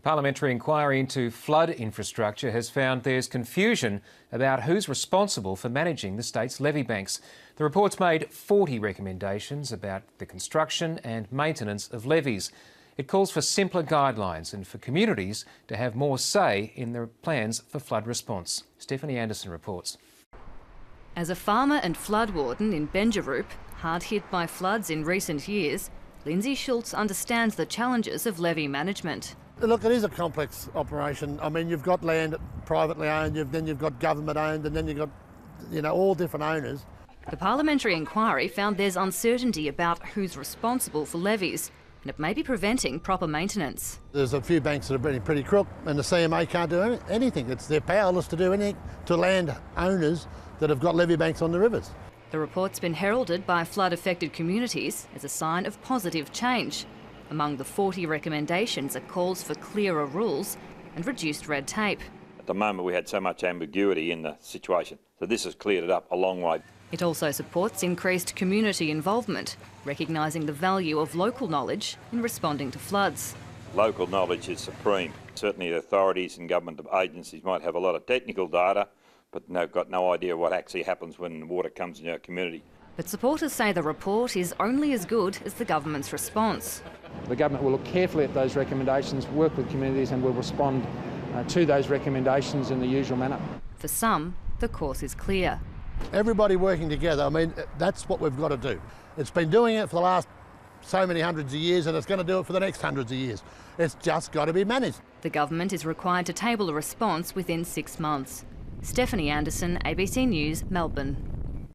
Parliamentary inquiry into flood infrastructure has found there's confusion about who's responsible for managing the state's levee banks. The report's made 40 recommendations about the construction and maintenance of levees. It calls for simpler guidelines and for communities to have more say in their plans for flood response. Stephanie Anderson reports. As a farmer and flood warden in Benjaroop, hard hit by floods in recent years, Lindsay Schultz understands the challenges of levee management. Look, it is a complex operation. I mean, you've got land privately owned, then you've got government owned, and then you've got, all different owners. The parliamentary inquiry found there's uncertainty about who's responsible for levees, and it may be preventing proper maintenance. There's a few banks that are pretty crook, and the CMA can't do anything. They're powerless to do anything to land owners that have got levee banks on the rivers. The report's been heralded by flood-affected communities as a sign of positive change. Among the 40 recommendations are calls for clearer rules and reduced red tape. At the moment we had so much ambiguity in the situation, so this has cleared it up a long way. It also supports increased community involvement, recognising the value of local knowledge in responding to floods. Local knowledge is supreme. Certainly the authorities and government agencies might have a lot of technical data, but they've got no idea what actually happens when water comes in our community. But supporters say the report is only as good as the government's response. The government will look carefully at those recommendations, work with communities and will respond to those recommendations in the usual manner. For some, the course is clear. Everybody working together, that's what we've got to do. It's been doing it for the last so many hundreds of years and it's going to do it for the next hundreds of years. It's just got to be managed. The government is required to table a response within 6 months. Stephanie Anderson, ABC News, Melbourne.